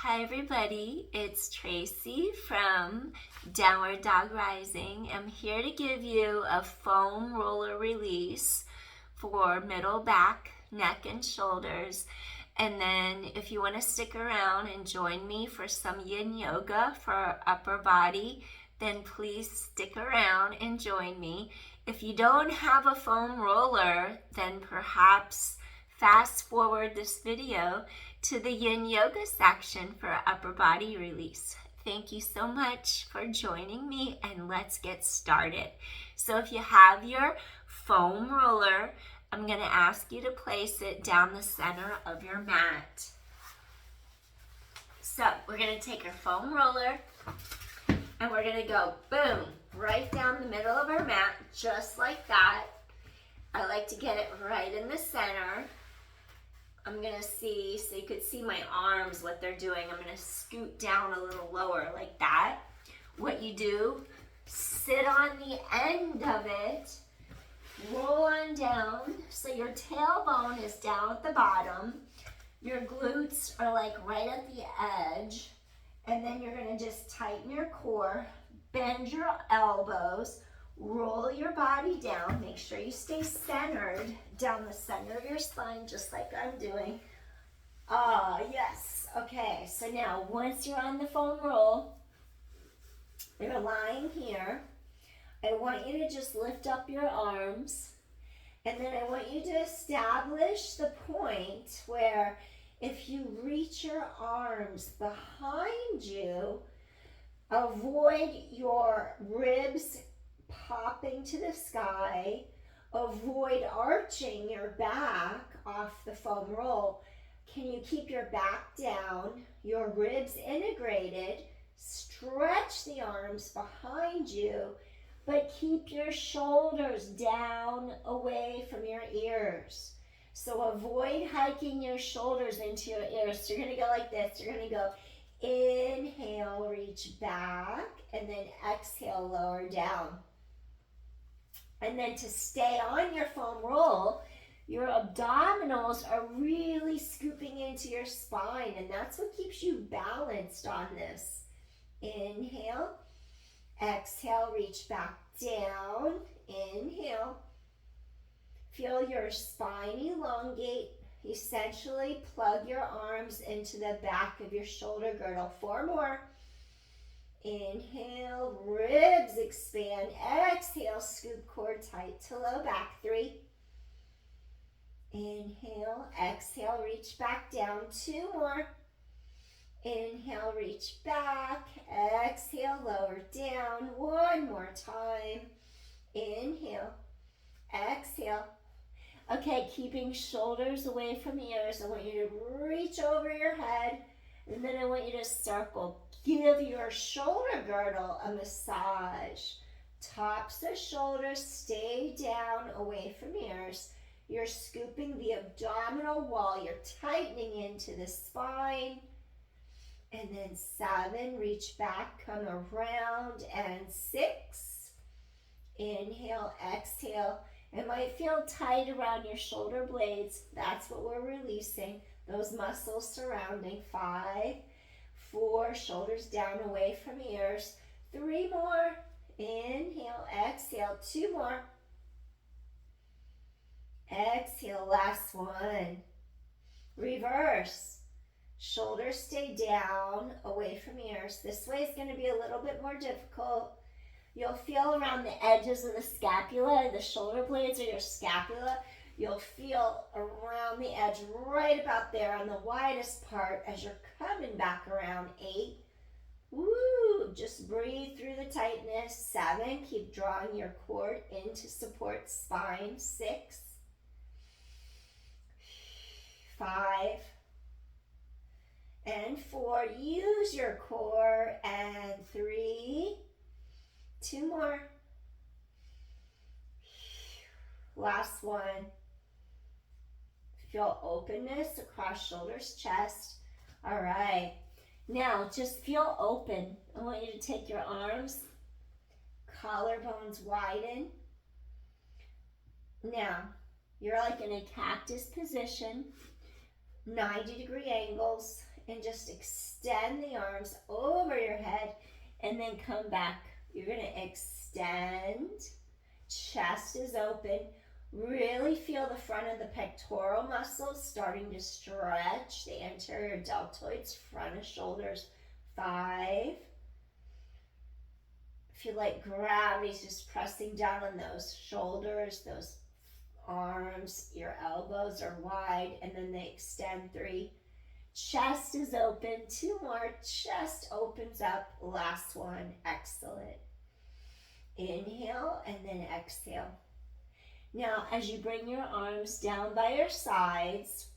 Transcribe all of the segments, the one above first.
Hi everybody, it's Tracy from Downward Dog Rising. I'm here to give you a foam roller release for middle back, neck, and shoulders. And then if you want to stick around and join me for some Yin Yoga for upper body, then please stick around and join me. If you don't have a foam roller, then perhaps fast forward this video to the Yin Yoga section for upper body release. Thank you so much for joining me, and let's get started. So if you have your foam roller, I'm going to ask you to place it down the center of your mat. So we're going to take our foam roller and we're going to go boom, right down the middle of our mat, just like that. I like to get it right in the center. I'm going to see, so you could see my arms, what they're doing. I'm going to scoot down a little lower like that. What you do, sit on the end of it, roll on down, so your tailbone is down at the bottom. Your glutes are like right at the edge. And then you're going to just tighten your core, bend your elbows, roll your body down. Make sure you stay centered down the center of your spine, just like I'm doing. Yes. Okay, so now once you're on the foam roll, you're lying here. I want you to just lift up your arms, and then I want you to establish the point where if you reach your arms behind you, avoid your ribs popping to the sky, avoid arching your back off the foam roll. Can you keep your back down, your ribs integrated, stretch the arms behind you, but keep your shoulders down away from your ears. So avoid hiking your shoulders into your ears. So you're going to go like this. You're going to go inhale, reach back, and then exhale, lower down. And then to stay on your foam roll, your abdominals are really scooping into your spine, and that's what keeps you balanced on this. Inhale, exhale, reach back down, inhale. Feel your spine elongate. Essentially plug your arms into the back of your shoulder girdle. 4 more. Inhale, ribs expand. Exhale, scoop core tight to low back. 3. Inhale, exhale, reach back down. 2 more. Inhale, reach back. Exhale, lower down. 1 more time. Inhale, exhale. Okay, keeping shoulders away from ears. I want you to reach over your head, and then I want you to circle. Give your shoulder girdle a massage. Tops of shoulders stay down away from ears. You're scooping the abdominal wall. You're tightening into the spine. And then 7, reach back, come around, and 6. Inhale, exhale. It might feel tight around your shoulder blades. That's what we're releasing, those muscles surrounding. 5, 4, shoulders down away from ears. 3 more. Inhale, exhale. 2 more. Exhale, last one. Reverse. Shoulders stay down away from ears. This way is going to be a little bit more difficult. You'll feel around the edges of the scapula, the shoulder blades or your scapula. You'll feel around the edge right about there on the widest part as you're coming back around. 8. Woo! Just breathe through the tightness. 7. Keep drawing your core into support spine. 6. 5. And 4. Use your core. And 3. 2 more. Last one. Feel openness across shoulders, chest. All right. Now just feel open. I want you to take your arms, collarbones widen. Now, you're like in a cactus position, 90-degree angles. and just extend the arms over your head and then come back. You're going to extend, chest is open. Really feel the front of the pectoral muscles starting to stretch, the anterior deltoids, front of shoulders. 5. Feel like gravity's just pressing down on those shoulders, those arms, your elbows are wide, and then they extend. 3. Chest is open. 2 more. Chest opens up. Last one. Excellent. Inhale and then exhale. Now, as you bring your arms down by your sides,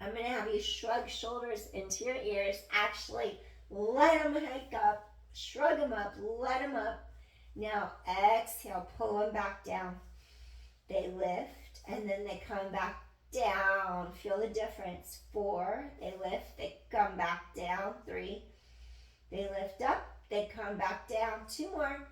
I'm going to have you shrug shoulders into your ears. Actually, let them hike up. Shrug them up. Let them up. Now, exhale. Pull them back down. They lift, and then they come back down. Feel the difference. 4. They lift. They come back down. 3. They lift up. They come back down. 2 more.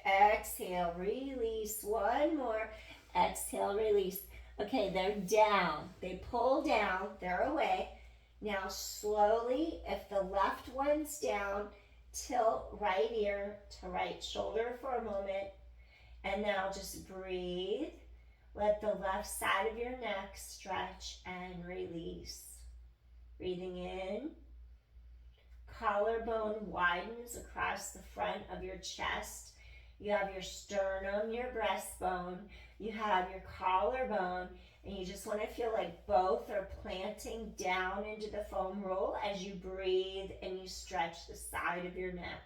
Exhale, release. 1 more. Exhale, release. Okay, they're down. They pull down. They're away. Now slowly, if the left one's down, tilt right ear to right shoulder for a moment. And now just breathe. Let the left side of your neck stretch and release. Breathing in. Collarbone widens across the front of your chest. You have your sternum, your breastbone. You have your collarbone. And you just want to feel like both are planting down into the foam roll as you breathe and you stretch the side of your neck.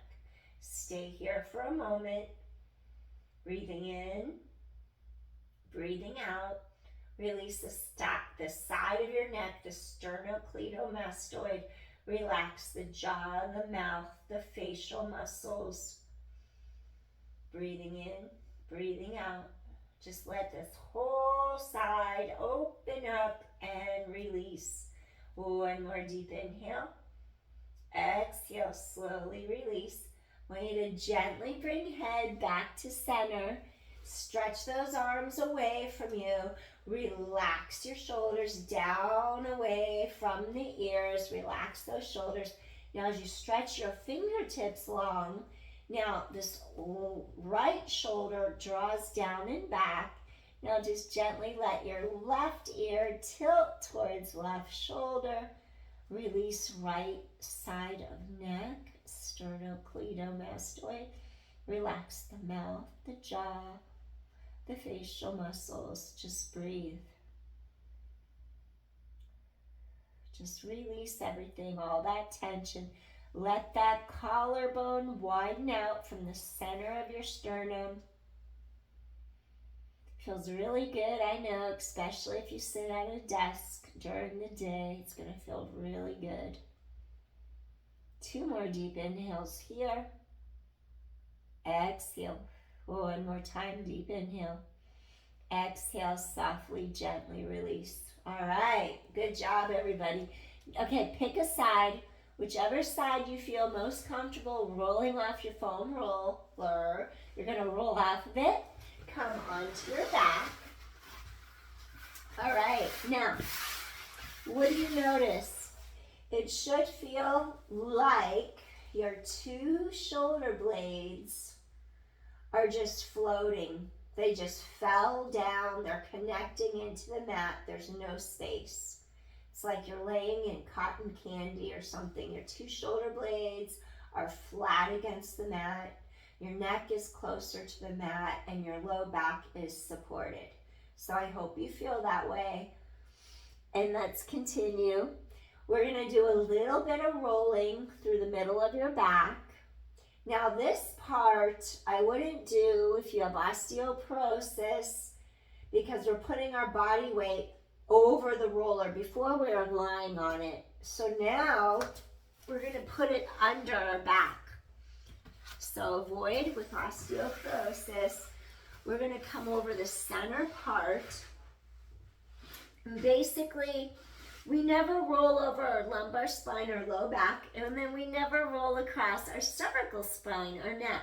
Stay here for a moment. Breathing in, breathing out. Release the side of your neck, the sternocleidomastoid. Relax the jaw, the mouth, the facial muscles. Breathing in, breathing out. Just let this whole side open up and release. 1 more deep inhale. Exhale, slowly release. I want you to gently bring head back to center. Stretch those arms away from you. Relax your shoulders down away from the ears. Relax those shoulders. Now as you stretch your fingertips long, now this right shoulder draws down and back. Now just gently let your left ear tilt towards left shoulder. Release right side of neck, sternocleidomastoid. Relax the mouth, the jaw, the facial muscles. Just breathe. Just release everything, all that tension. Let that collarbone widen out from the center of your sternum. Feels really good, I know, especially if you sit at a desk during the day. It's going to feel really good. 2 more deep inhales here. Exhale. 1 more time, deep inhale. Exhale, softly, gently release. All right, good job, everybody. Okay, pick a side. Whichever side you feel most comfortable rolling off your foam roller, you're going to roll off of it. Come onto your back. All right, now, what do you notice? It should feel like your 2 shoulder blades are just floating. They just fell down. They're connecting into the mat. There's no space. It's like you're laying in cotton candy or something. Your 2 shoulder blades are flat against the mat. Your neck is closer to the mat and your low back is supported. So I hope you feel that way. And let's continue. We're going to do a little bit of rolling through the middle of your back. Now this part I wouldn't do if you have osteoporosis because we're putting our body weight over the roller. Before we were lying on it. So now we're going to put it under our back. So avoid with osteoporosis. We're going to come over the center part. And basically, we never roll over our lumbar spine or low back, and then we never roll across our cervical spine or neck.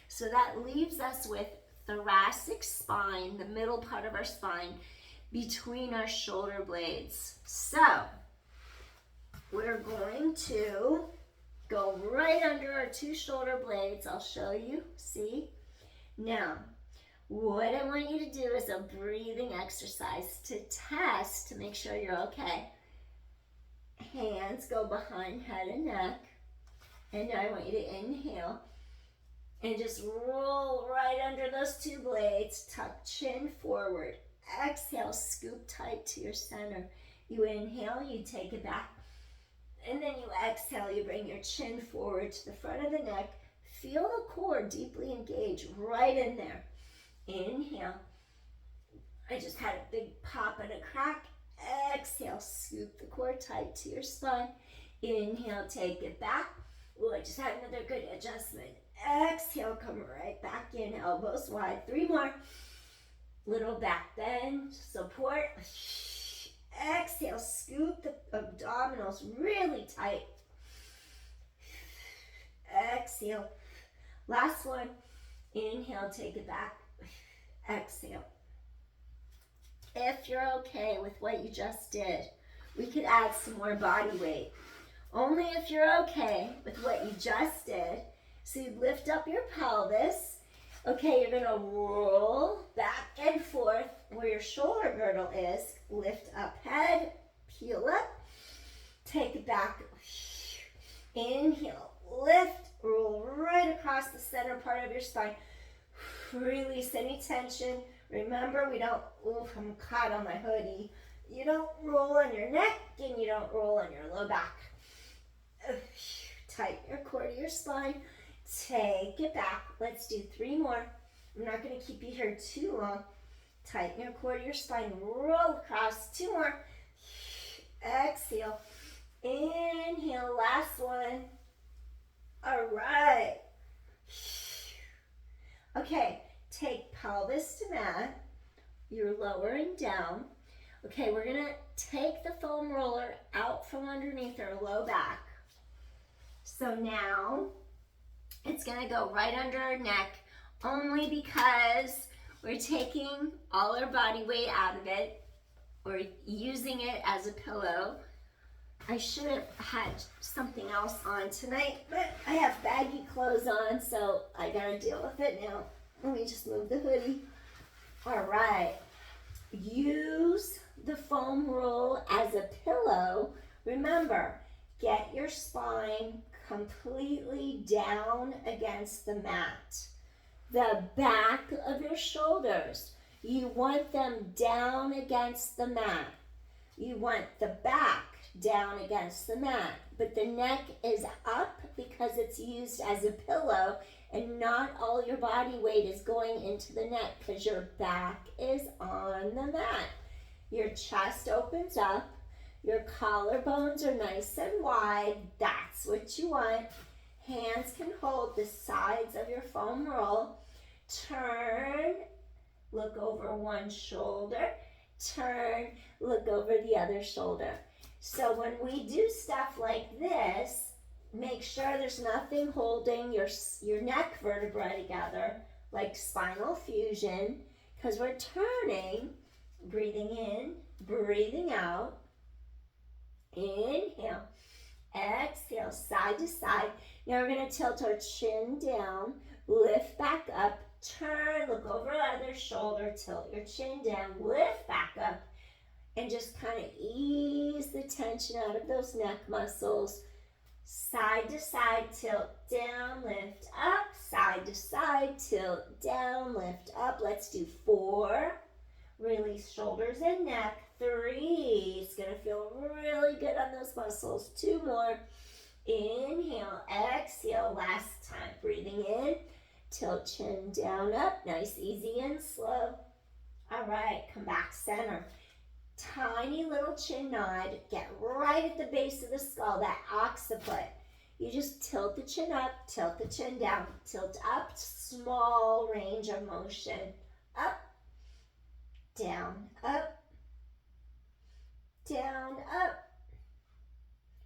So that leaves us with thoracic spine, the middle part of our spine, between our shoulder blades. So we're going to go right under our two shoulder blades. I'll show you. See? Now, what I want you to do is a breathing exercise to test to make sure you're okay. Hands go behind head and neck. And now I want you to inhale and just roll right under those two blades. Tuck chin forward. Exhale, scoop tight to your center. You inhale, you take it back. And then you exhale, you bring your chin forward to the front of the neck. Feel the core deeply engage right in there. Inhale. I just had a big pop and a crack. Exhale, scoop the core tight to your spine. Inhale, take it back. Oh, I just had another good adjustment. Exhale, come right back in, elbows wide. 3 more. Little back bend, support. Exhale, scoop the abdominals really tight. Exhale. Last one. Inhale, take it back. Exhale. If you're okay with what you just did, we could add some more body weight. Only if you're okay with what you just did. So you lift up your pelvis. Okay, you're gonna roll back and forth where your shoulder girdle is. Lift up head, peel up, take it back. Inhale, lift, roll right across the center part of your spine. Release any tension. Remember, we don't, ooh, I'm caught on my hoodie. You don't roll on your neck and you don't roll on your low back. Tighten your core to your spine. Take it back. Let's do 3 more. I'm not going to keep you here too long. Tighten your core to your spine. Roll across. 2 more. Exhale. Inhale. Last one. All right. Okay. Take pelvis to mat. You're lowering down. Okay, we're going to take the foam roller out from underneath our low back. So now it's going to go right under our neck only because we're taking all our body weight out of it. We're using it as a pillow. I should have had something else on tonight, but I have baggy clothes on, so I got to deal with it now. Let me just move the hoodie. All right. Use the foam roll as a pillow. Remember, get your spine completely down against the mat. The back of your shoulders, you want them down against the mat. You want the back down against the mat, but the neck is up because it's used as a pillow, and not all your body weight is going into the neck because your back is on the mat. Your chest opens up. Your collarbones are nice and wide. That's what you want. Hands can hold the sides of your foam roll. Turn. Look over one shoulder. Turn. Look over the other shoulder. So when we do stuff like this, make sure there's nothing holding your neck vertebrae together, like spinal fusion, because we're turning, breathing in, breathing out. Inhale, exhale, side to side. Now we're going to tilt our chin down, lift back up, turn, look over the other shoulder, tilt your chin down, lift back up, and just kind of ease the tension out of those neck muscles. Side to side, tilt down, lift up. Side to side, tilt down, lift up. Let's do 4. Release shoulders and neck. 3. It's going to feel really good on those muscles. 2 more. Inhale, exhale. Last time. Breathing in. Tilt chin down, up. Nice, easy, and slow. All right, come back center. Tiny little chin nod. Get right at the base of the skull, that occiput. You just tilt the chin up, tilt the chin down, tilt up, small range of motion. Up, down, up, down, up.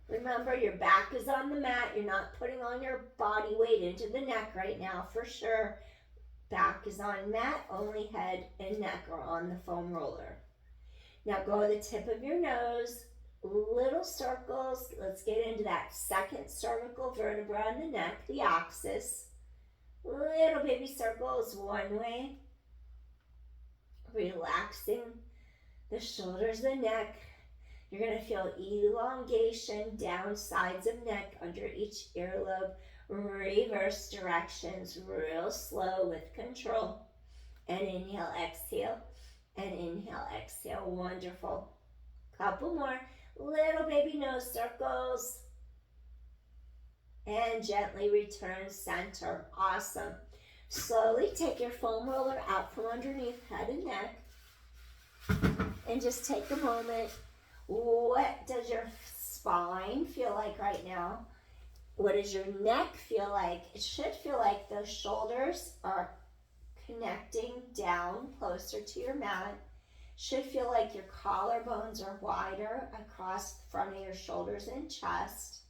Remember, your back is on the mat. You're not putting on your body weight into the neck right now, for sure. Back is on mat, only head and neck are on the foam roller. Now go to the tip of your nose, little little circles. Let's get into that second cervical vertebra on the neck, the axis. Little baby circles one way. Relaxing the shoulders, the neck. You're going to feel elongation down sides of neck under each earlobe. Reverse directions, real slow with control. And inhale, exhale. And inhale, exhale. Wonderful. Couple more. Little baby nose circles. And gently return center. Awesome. Slowly take your foam roller out from underneath head and neck. And just take a moment. What does your spine feel like right now? What does your neck feel like? It should feel like the shoulders are connecting down closer to your mat. Should feel like your collarbones are wider across the front of your shoulders and chest.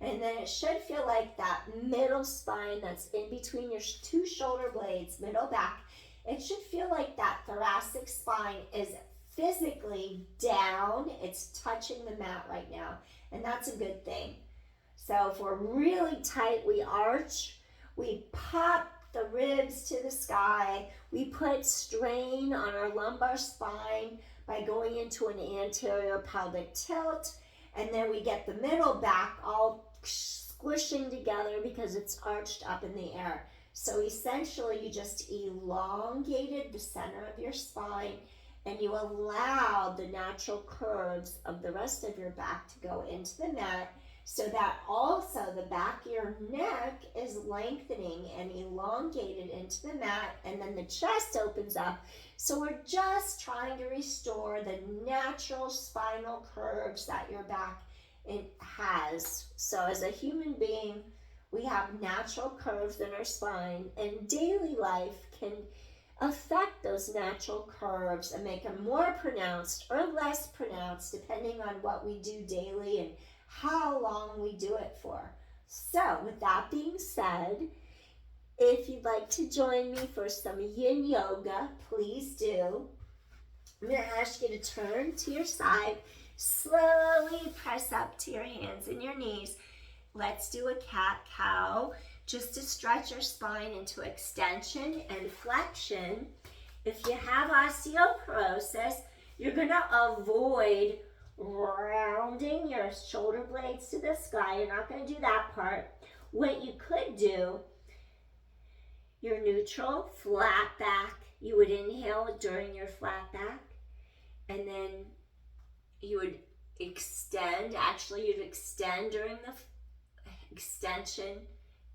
And then it should feel like that middle spine that's in between your two shoulder blades, middle back. It should feel like that thoracic spine is physically down. It's touching the mat right now. And that's a good thing. So if we're really tight, we arch, we pop the ribs to the sky, we put strain on our lumbar spine by going into an anterior pelvic tilt, and then we get the middle back all squishing together because it's arched up in the air. So essentially you just elongated the center of your spine and you allowed the natural curves of the rest of your back to go into the mat, so that also the back of your neck is lengthening and elongated into the mat, and then the chest opens up. So we're just trying to restore the natural spinal curves that your back has. So as a human being, we have natural curves in our spine, and daily life can affect those natural curves and make them more pronounced or less pronounced depending on what we do daily and how long we do it for. So with that being said, if you'd like to join me for some Yin Yoga, please do. I'm going to ask you to turn to your side, slowly press up to your hands and your knees. Let's do a cat-cow just to stretch your spine into extension and flexion. If you have osteoporosis, you're going to avoid rounding your shoulder blades to the sky. You're not going to do that part. What you could do, your neutral, flat back, you would inhale during your flat back, and then you would extend. Actually, you'd extend during the extension,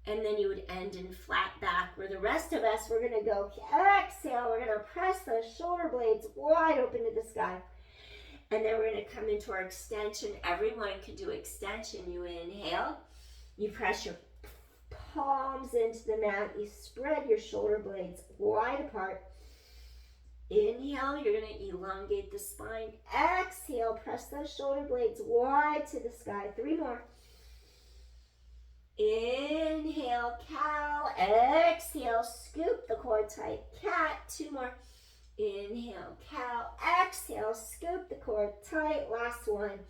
and then you would end in flat back. Where the rest of us, we're going to go exhale. We're going to press those shoulder blades wide open to the sky. And then we're going to come into our extension. Everyone can do extension. You inhale. You press your palms into the mat. You spread your shoulder blades wide apart. Inhale. You're going to elongate the spine. Exhale. Press those shoulder blades wide to the sky. 3 more. Inhale, cow. Exhale, scoop the core tight. Cat. 2 more. Inhale, cow. Exhale, scoop the core tight. Last one.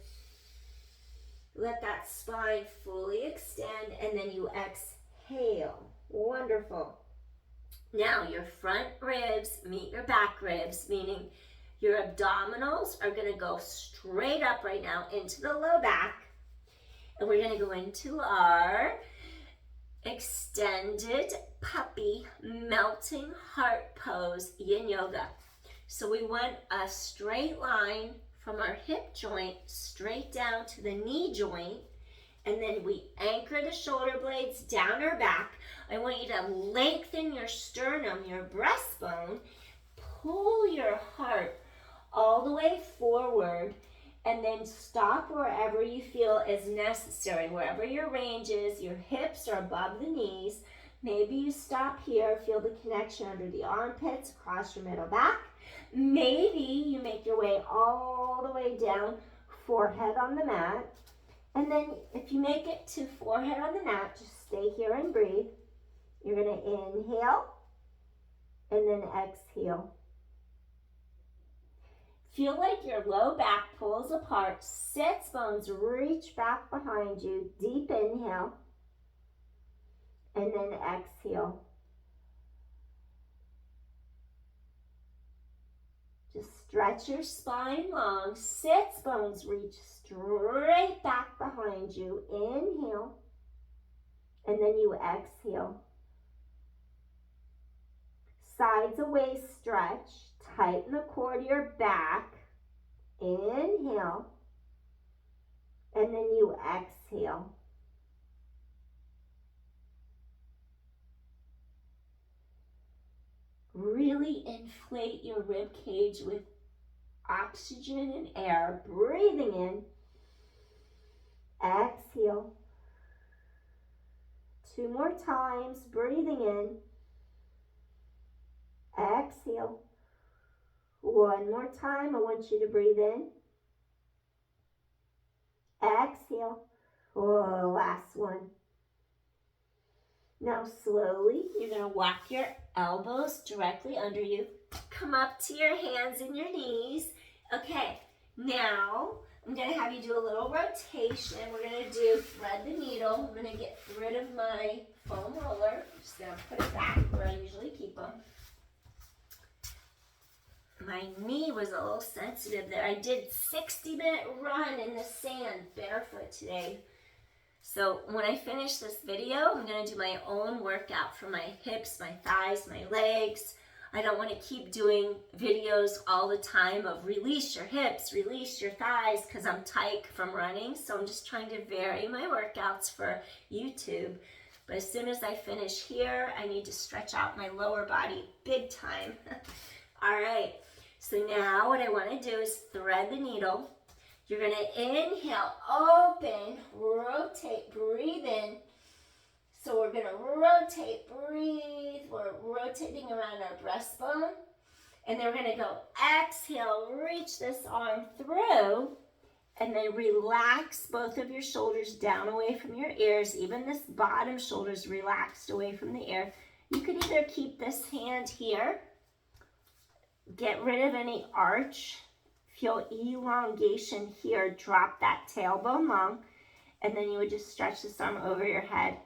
Let that spine fully extend, and then you exhale. Wonderful. Now your front ribs meet your back ribs, meaning your abdominals are going to go straight up right now into the low back. And we're going to go into our extended puppy melting heart pose, Yin Yoga. So we want a straight line from our hip joint straight down to the knee joint, and then we anchor the shoulder blades down our back. I want you to lengthen your sternum, your breastbone, pull your heart all the way forward, and then stop wherever you feel is necessary. Wherever your range is, your hips are above the knees. Maybe you stop here, feel the connection under the armpits, across your middle back. Maybe you make your way all the way down, forehead on the mat. And then if you make it to forehead on the mat, just stay here and breathe. You're going to inhale and then exhale. Feel like your low back pulls apart. Sits bones reach back behind you. Deep inhale. And then exhale. Just stretch your spine long. Sits bones reach straight back behind you. Inhale. And then you exhale. Sides away stretch. Tighten the core to your back. Inhale. And then you exhale. Really inflate your rib cage with oxygen and air. Breathing in. Exhale. 2 more times. Breathing in. Exhale. 1 more time. I want you to breathe in. Exhale. Oh, last one. Now slowly, you're going to walk your elbows directly under you. Come up to your hands and your knees. Okay, now I'm going to have you do a little rotation. We're going to do thread the needle. I'm going to get rid of my foam roller. I'm just going to put it back where I usually keep them. My knee was a little sensitive there. I did 60-minute run in the sand barefoot today. So when I finish this video, I'm going to do my own workout for my hips, my thighs, my legs. I don't want to keep doing videos all the time of release your hips, release your thighs, because I'm tight from running. So I'm just trying to vary my workouts for YouTube. But as soon as I finish here, I need to stretch out my lower body big time. All right. So now what I want to do is thread the needle. You're going to inhale, open, rotate, breathe in. So we're going to rotate, breathe. We're rotating around our breastbone. And then we're going to go exhale, reach this arm through. And then relax both of your shoulders down away from your ears. Even this bottom shoulder is relaxed away from the ear. You could either keep this hand here. Get rid of any arch. Feel elongation here. Drop that tailbone long. And then you would just stretch this arm over your head.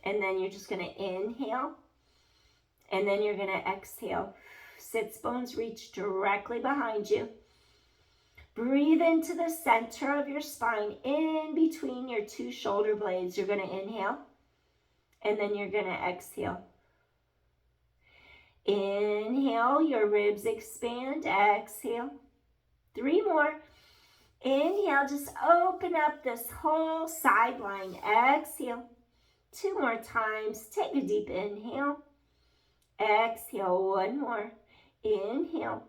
And then you're just going to inhale. And then you're going to exhale. Sits bones reach directly behind you. Breathe into the center of your spine, in between your 2 shoulder blades. You're going to inhale. And then you're going to exhale. Inhale, your ribs expand. Exhale. 3 more. Inhale, just open up this whole sideline. Exhale. 2 more times. Take a deep inhale. Exhale. 1 more. Inhale.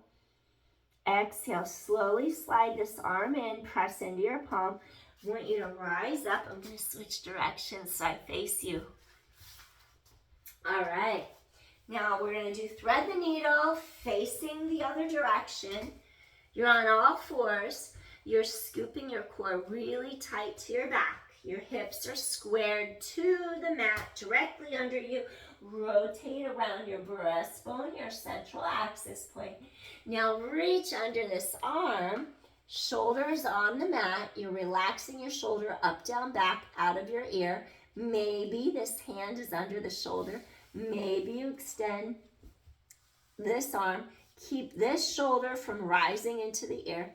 Exhale. Slowly slide this arm in. Press into your palm. I want you to rise up. I'm going to switch directions so I face you. All right. Now we're going to do thread the needle facing the other direction. You're on all fours. You're scooping your core really tight to your back. Your hips are squared to the mat directly under you. Rotate around your breastbone, your central axis point. Now reach under this arm. Shoulders on the mat. You're relaxing your shoulder up, down, back, out of your ear. Maybe this hand is under the shoulder. Maybe you extend this arm. Keep this shoulder from rising into the ear.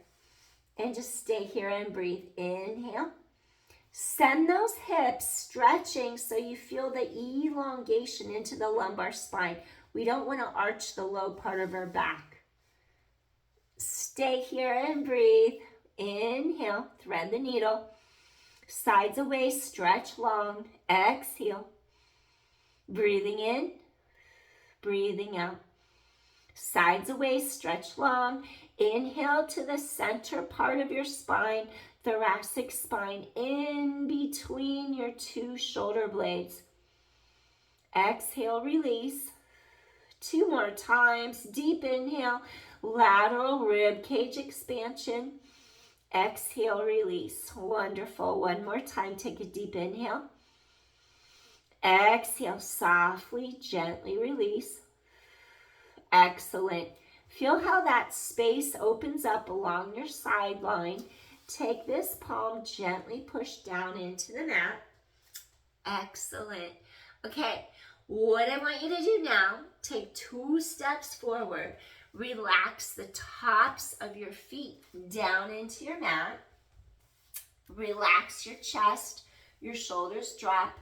And just stay here and breathe. Inhale. Send those hips stretching so you feel the elongation into the lumbar spine. We don't want to arch the low part of our back. Stay here and breathe. Inhale. Thread the needle. Sides away. Stretch long. Exhale. Breathing in, breathing out. Sides away, stretch long. Inhale to the center part of your spine, thoracic spine, in between your 2 shoulder blades. Exhale, release. 2 more times. Deep inhale, lateral rib cage expansion. Exhale, release. Wonderful. 1 more time. Take a deep inhale. Exhale, softly, gently release. Excellent. Feel how that space opens up along your sideline. Take this palm, gently push down into the mat. Excellent. Okay, what I want you to do now, take 2 steps forward. Relax the tops of your feet down into your mat. Relax your chest, your shoulders drop.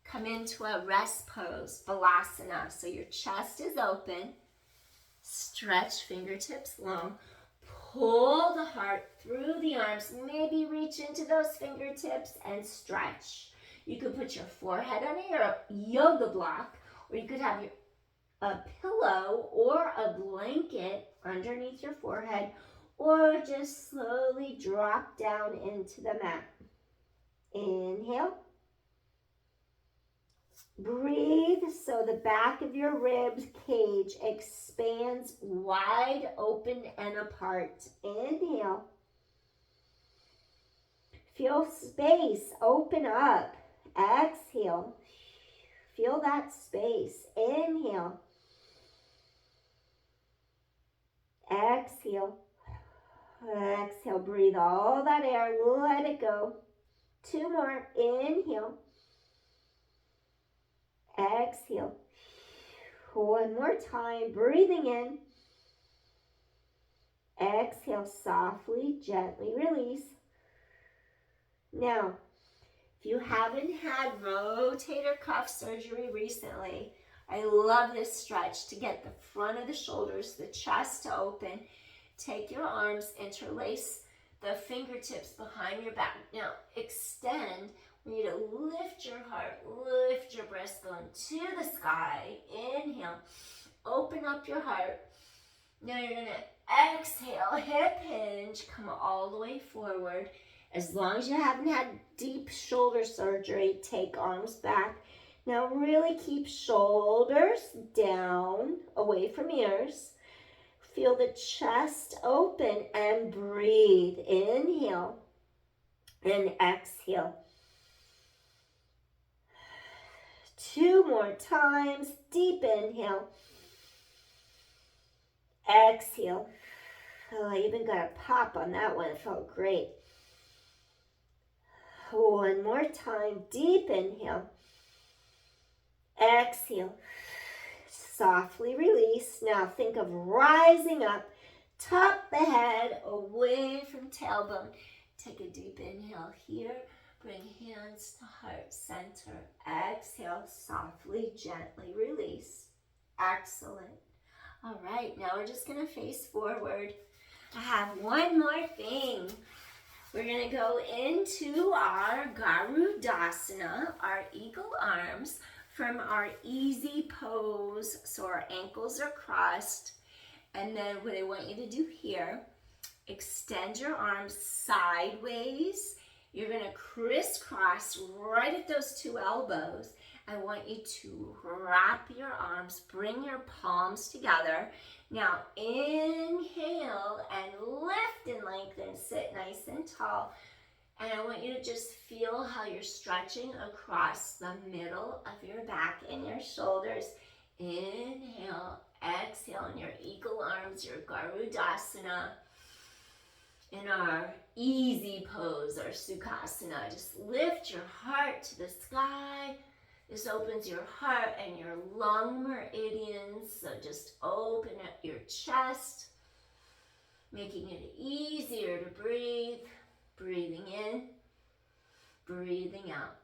Come into a rest pose, Balasana. So your chest is open. Stretch fingertips long. Pull the heart through the arms. Maybe reach into those fingertips and stretch. You could put your forehead on your yoga block, or you could have a pillow or a blanket underneath your forehead, or just slowly drop down into the mat. Inhale. Breathe so the back of your ribs cage expands wide open and apart. Inhale. Feel space open up. Exhale. Feel that space. Inhale. Exhale. Exhale. Breathe all that air. Let it go. 2 more. Inhale. Exhale. 1 more time. Breathing in. Exhale. Softly, gently release. Now, if you haven't had rotator cuff surgery recently, I love this stretch to get the front of the shoulders, the chest to open. Take your arms, interlace the fingertips behind your back. Now, extend. We need to lift your heart, lift your breastbone to the sky. Inhale. Open up your heart. Now you're going to exhale, hip hinge, come all the way forward. As long as you haven't had deep shoulder surgery, take arms back. Now really keep shoulders down, away from ears. Feel the chest open and breathe. Inhale and exhale. 2 more times. Deep inhale. Exhale. Oh, I even got a pop on that one. It felt great. 1 more time. Deep inhale. Exhale. Softly release. Now think of rising up. Top the head away from tailbone. Take a deep inhale here. Bring hands to heart center. Exhale. Softly, gently release. Excellent. All right, now we're just going to face forward. I have one more thing. We're going to go into our Garudasana, our eagle arms, from our easy pose. So our ankles are crossed. And then what I want you to do here, extend your arms sideways. You're going to crisscross right at those 2 elbows. I want you to wrap your arms, bring your palms together. Now inhale and lift and lengthen, sit nice and tall. And I want you to just feel how you're stretching across the middle of your back and your shoulders. Inhale, exhale in your eagle arms, your Garudasana. In our easy pose, our Sukhasana, just lift your heart to the sky. This opens your heart and your lung meridians. So just open up your chest, making it easier to breathe. Breathing in, breathing out.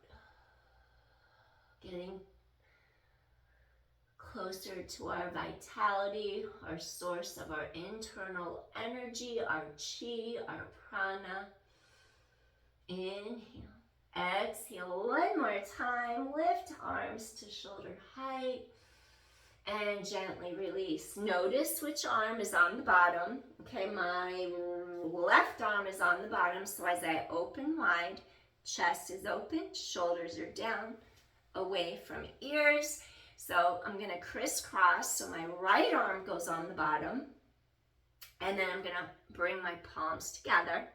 Getting closer to our vitality, our source of our internal energy, our chi, our prana. Inhale. Exhale 1 more time. Lift arms to shoulder height and gently release. Notice which arm is on the bottom. Okay, my left arm is on the bottom, so as I open wide, chest is open, shoulders are down, away from ears. So I'm going to crisscross, so my right arm goes on the bottom, and then I'm going to bring my palms together.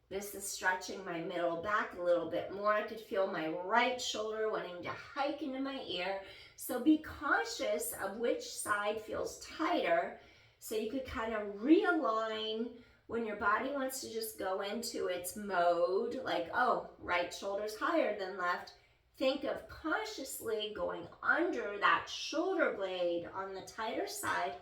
This is stretching my middle back a little bit more. I could feel my right shoulder wanting to hike into my ear. So be cautious of which side feels tighter. So you could kind of realign when your body wants to just go into its mode, like, oh, right shoulder's higher than left. Think of consciously going under that shoulder blade on the tighter side,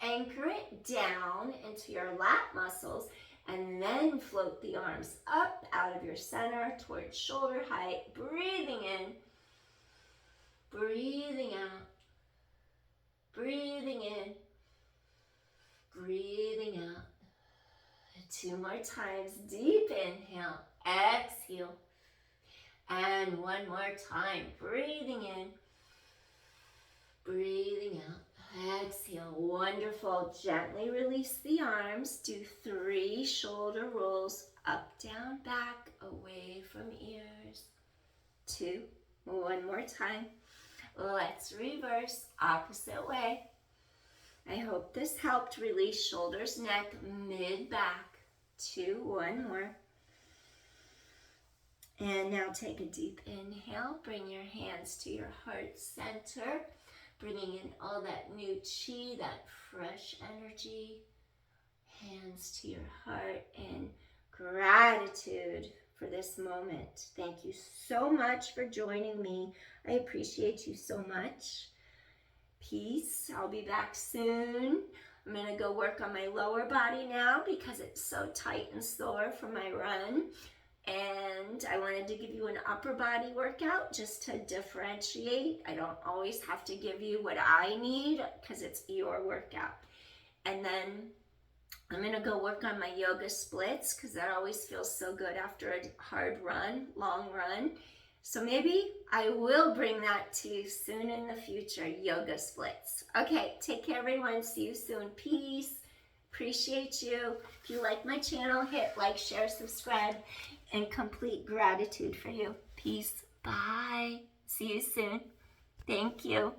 anchor it down into your lat muscles, and then float the arms up out of your center towards shoulder height, breathing in, breathing out, breathing in, breathing out. 2 more times. Deep inhale, exhale. And 1 more time. Breathing in, breathing out. Exhale. Wonderful. Gently release the arms. Do 3 shoulder rolls. Up, down, back, away from ears. 2. 1 more time. Let's reverse. Opposite way. I hope this helped. Release shoulders, neck, mid, back. 2, 1 more. And now take a deep inhale. Bring your hands to your heart center, bringing in all that new chi, that fresh energy. Hands to your heart in gratitude for this moment. Thank you so much for joining me. I appreciate you so much. Peace. I'll be back soon. I'm going to go work on my lower body now because it's so tight and sore from my run. And I wanted to give you an upper body workout just to differentiate. I don't always have to give you what I need because it's your workout. And then I'm going to go work on my yoga splits because that always feels so good after a hard run, long run. So maybe I will bring that to you soon in the future, yoga splits. Okay, take care everyone. See you soon. Peace. Appreciate you. If you like my channel, hit like, share, subscribe, and complete gratitude for you. Peace. Bye. See you soon. Thank you.